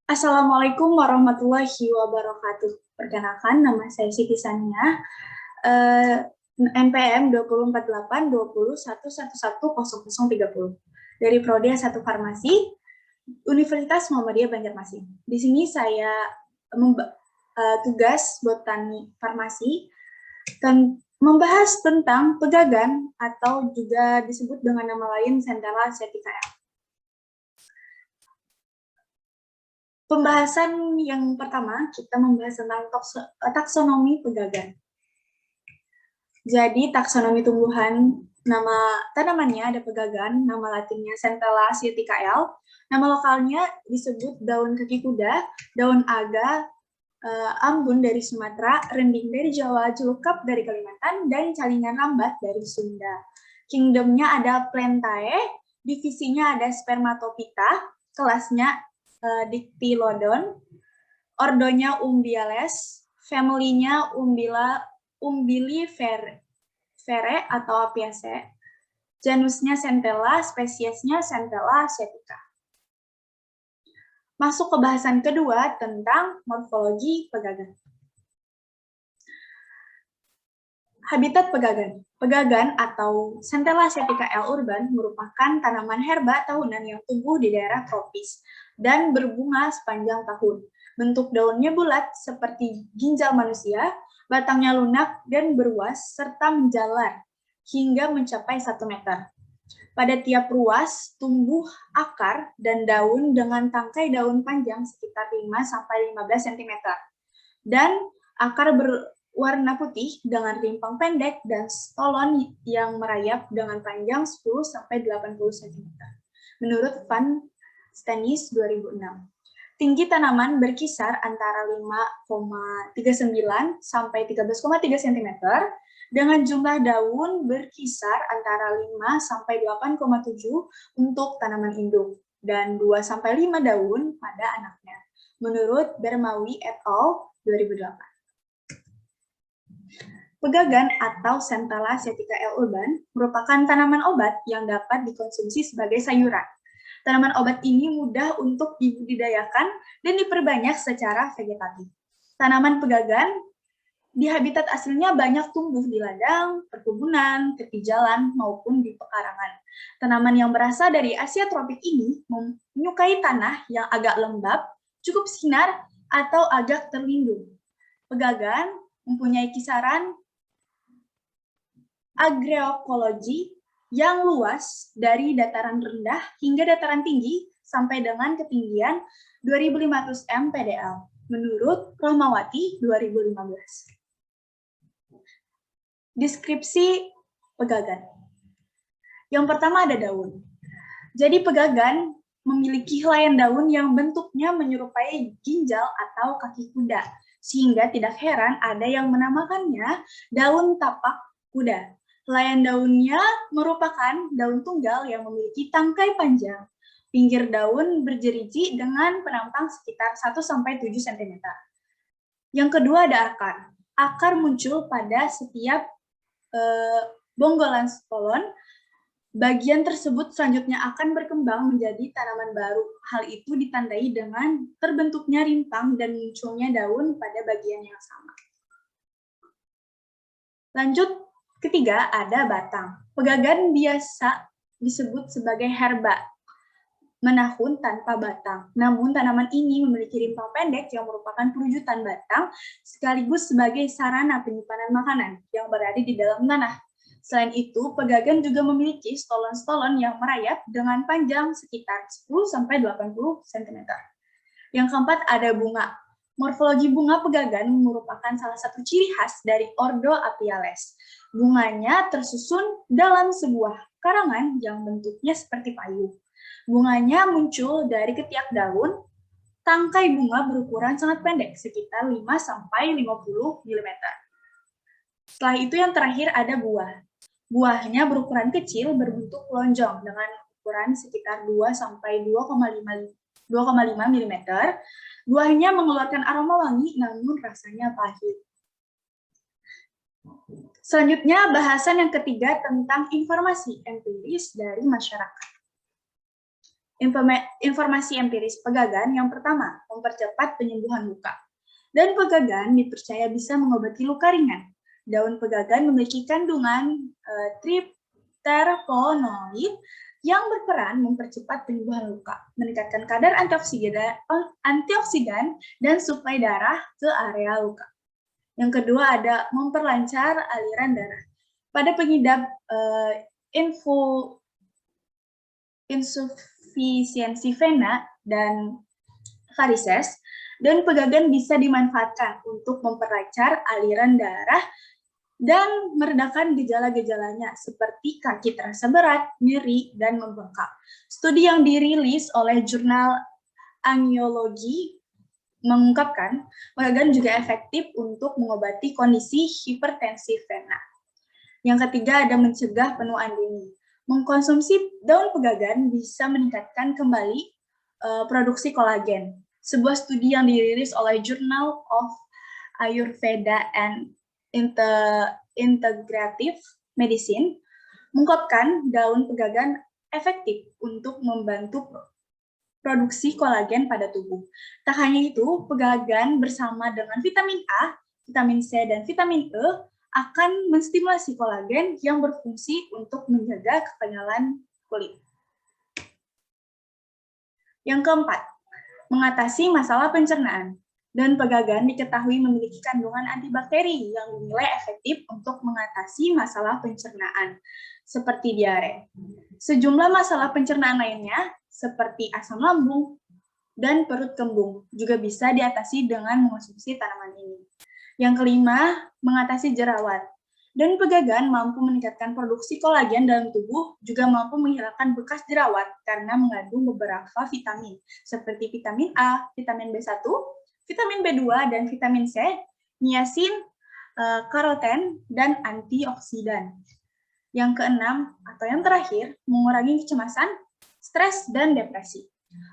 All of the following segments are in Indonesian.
Assalamualaikum warahmatullahi wabarakatuh. Perkenalkan, nama saya Siti Sania, NPM 2482011110030 dari Prodi S1 Farmasi, Universitas Muhammadiyah Banjarmasin. Di sini saya tugas botani farmasi membahas tentang pegagan atau juga disebut dengan nama lain Centella Seticaea. Pembahasan yang pertama, kita membahas tentang taksonomi pegagan. Jadi, taksonomi tumbuhan, nama tanamannya ada pegagan, nama latinnya Centella Siticaea, nama lokalnya disebut daun kaki kuda, daun aga, ambun dari Sumatera, rending dari Jawa, jelukap dari Kalimantan, dan calingan lambat dari Sunda. Kingdomnya ada Plantae, divisinya ada Spermatophyta, kelasnya Dictylodon, ordonya Umbiales, family-nya Umbiliferae atau Apiaceae, genusnya Centella, spesiesnya Centella Setica. Masuk ke bahasan kedua tentang morfologi pegagan. Habitat pegagan. Pegagan atau Centella Seticaea urban merupakan tanaman herba tahunan yang tumbuh di daerah tropis dan berbunga sepanjang tahun. Bentuk daunnya bulat seperti ginjal manusia, batangnya lunak dan beruas serta menjalar hingga mencapai 1 meter. Pada tiap ruas tumbuh akar dan daun dengan tangkai daun panjang sekitar 5-15 cm. Dan akar berwarna putih dengan rimpang pendek dan stolon yang merayap dengan panjang 10-80 cm. Menurut Van Stanis 2006. Tinggi tanaman berkisar antara 5,39 sampai 13,3 cm dengan jumlah daun berkisar antara 5 sampai 8,7 untuk tanaman induk dan 2 sampai 5 daun pada anaknya. Menurut Bermawi et al. 2008. Pegagan atau Centella Seticaea urban merupakan tanaman obat yang dapat dikonsumsi sebagai sayuran. Tanaman obat ini mudah untuk dibudidayakan dan diperbanyak secara vegetatif. Tanaman pegagan di habitat aslinya banyak tumbuh di ladang, perkebunan, tepi jalan, maupun di pekarangan. Tanaman yang berasal dari Asia tropik ini menyukai tanah yang agak lembab, cukup sinar, atau agak terlindung. Pegagan mempunyai kisaran agroekologi yang luas dari dataran rendah hingga dataran tinggi sampai dengan ketinggian 2.500 mPDL, menurut Rohmawati 2015. Deskripsi pegagan. Yang pertama ada daun. Jadi pegagan memiliki helaian daun yang bentuknya menyerupai ginjal atau kaki kuda, sehingga tidak heran ada yang menamakannya daun tapak kuda. Helaian daunnya merupakan daun tunggal yang memiliki tangkai panjang. Pinggir daun berjeriji dengan penampang sekitar 1-7 cm. Yang kedua ada akar. Akar muncul pada setiap bonggolan stolon. Bagian tersebut selanjutnya akan berkembang menjadi tanaman baru. Hal itu ditandai dengan terbentuknya rimpang dan munculnya daun pada bagian yang sama. Lanjut, ketiga ada batang. Pegagan biasa disebut sebagai herba, menahun tanpa batang. Namun tanaman ini memiliki rimpang pendek yang merupakan perwujudan batang sekaligus sebagai sarana penyimpanan makanan yang berada di dalam tanah. Selain itu, pegagan juga memiliki stolon-stolon yang merayap dengan panjang sekitar 10-80 cm. Yang keempat ada bunga. Morfologi bunga pegagan merupakan salah satu ciri khas dari ordo Apiales. Bunganya tersusun dalam sebuah karangan yang bentuknya seperti payung. Bunganya muncul dari ketiak daun. Tangkai bunga berukuran sangat pendek, sekitar 5-50 mm. Setelah itu yang terakhir ada buah. Buahnya berukuran kecil, berbentuk lonjong dengan ukuran sekitar 2-2,5 mm. Buahnya mengeluarkan aroma wangi, namun rasanya pahit. Selanjutnya, bahasan yang ketiga tentang informasi empiris dari masyarakat. Informasi empiris pegagan yang pertama, mempercepat penyembuhan luka. Dan pegagan dipercaya bisa mengobati luka ringan. Daun pegagan memiliki kandungan tripterpenoid yang berperan mempercepat penyembuhan luka, meningkatkan kadar antioksidan dan suplai darah ke area luka. Yang kedua ada memperlancar aliran darah. Pada pengidap insufisiensi vena dan varises, daun pegagan bisa dimanfaatkan untuk memperlancar aliran darah dan meredakan gejala-gejalanya seperti kaki terasa berat, nyeri, dan membengkak. Studi yang dirilis oleh jurnal Angiologi mengungkapkan pegagan juga efektif untuk mengobati kondisi hipertensi vena. Yang ketiga ada mencegah penuaan dini. Mengkonsumsi daun pegagan bisa meningkatkan kembali produksi kolagen. Sebuah studi yang dirilis oleh Journal of Ayurveda and Integrative Medicine mengungkapkan daun pegagan efektif untuk membantu produksi kolagen pada tubuh. Tak hanya itu, pegagan bersama dengan vitamin A, vitamin C, dan vitamin E akan menstimulasi kolagen yang berfungsi untuk menjaga kekenyalan kulit. Yang keempat, mengatasi masalah pencernaan. Daun pegagan diketahui memiliki kandungan antibakteri yang dinilai efektif untuk mengatasi masalah pencernaan, seperti diare. Sejumlah masalah pencernaan lainnya, seperti asam lambung dan perut kembung, juga bisa diatasi dengan mengonsumsi tanaman ini. Yang kelima, mengatasi jerawat. Daun pegagan mampu meningkatkan produksi kolagen dalam tubuh, juga mampu menghilangkan bekas jerawat karena mengandung beberapa vitamin, seperti vitamin A, vitamin B1, vitamin B2, dan vitamin C, niacin, karoten, dan antioksidan. Yang keenam, atau yang terakhir, mengurangi kecemasan, stres, dan depresi.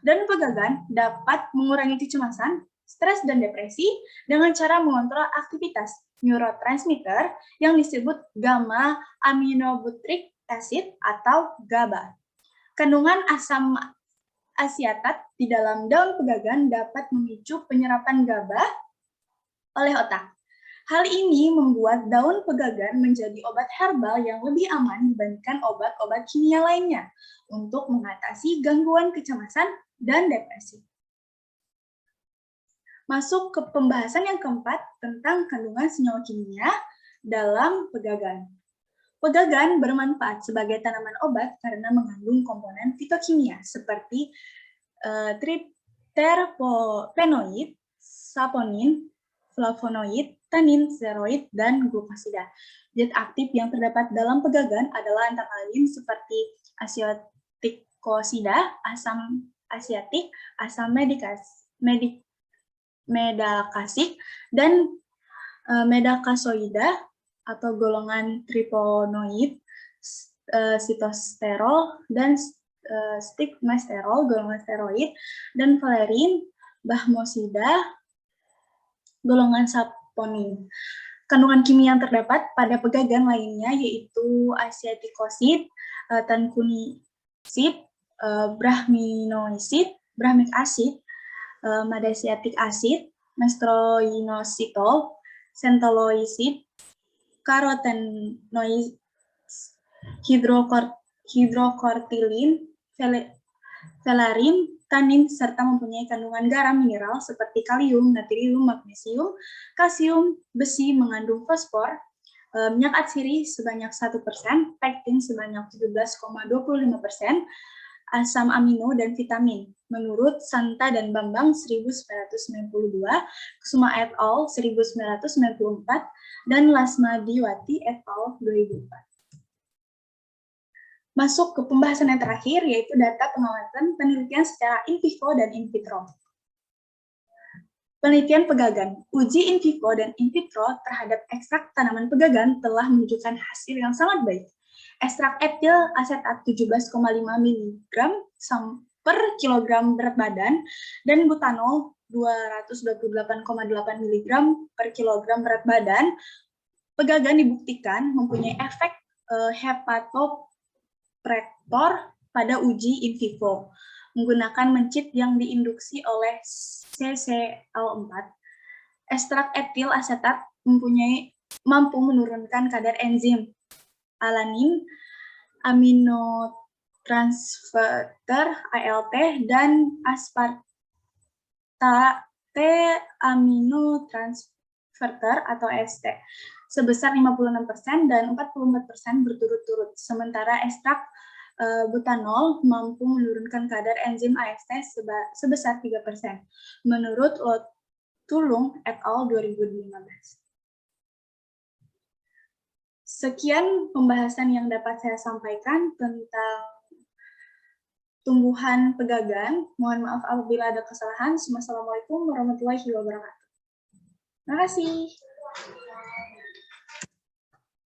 Daun pegagan dapat mengurangi kecemasan, stres, dan depresi dengan cara mengontrol aktivitas neurotransmitter yang disebut gamma aminobutyric acid atau GABA. Kandungan asam asiatat di dalam daun pegagan dapat memicu penyerapan GABA oleh otak. Hal ini membuat daun pegagan menjadi obat herbal yang lebih aman dibandingkan obat-obat kimia lainnya untuk mengatasi gangguan kecemasan dan depresi. Masuk ke pembahasan yang keempat tentang kandungan senyawa kimia dalam pegagan. Pegagan bermanfaat sebagai tanaman obat karena mengandung komponen fitokimia seperti tripterpenoid, saponin, flavonoid, tanin, steroid, dan glukosida. Zat aktif yang terdapat dalam pegagan adalah antara lain seperti asetikosida, asam asiatik, asam medakasik, dan medakasoida atau golongan triponoid, sitosterol, dan stigmasterol, golongan steroid, dan valerin, bahmosida, golongan saponin. Kandungan kimia yang terdapat pada pegagan lainnya yaitu asiatikosid, tankunisid, brahminoisid, brahmic acid, madasiatic acid, mestroinositol, centoloisid, carotenoid, hidrokortilin, velarin, tanin, serta mempunyai kandungan garam mineral seperti kalium, natrium, magnesium, kalsium, besi, mengandung fosfor, minyak atsiri sebanyak 1%, pektin sebanyak 17,25%, asam amino, dan vitamin. Menurut Santa dan Bambang 1992, Kusuma et al. 1994, dan Lasmadiwati et al. 2004. Masuk ke pembahasan yang terakhir, yaitu data pengamatan penelitian secara in vivo dan in vitro. Penelitian pegagan, uji in vivo dan in vitro terhadap ekstrak tanaman pegagan telah menunjukkan hasil yang sangat baik. Ekstrak etil asetat 17,5 mg per kilogram berat badan dan butanol 228,8 mg per kilogram berat badan. Pegagan dibuktikan mempunyai efek hepatoprotector pada uji in vivo. menggunakan mencit yang diinduksi oleh CCl4. Ekstrak etil asetat mampu menurunkan kadar enzim alanin, aminotransferter ALT, dan aspartate aminotransferter atau AST sebesar 56% dan 44% berturut-turut. Sementara ekstrak butanol mampu menurunkan kadar enzim AST sebesar 3%, menurut Tulung et al. 2015. Sekian pembahasan yang dapat saya sampaikan tentang tumbuhan pegagan. Mohon maaf apabila ada kesalahan. Wassalamualaikum warahmatullahi wabarakatuh. Terima kasih.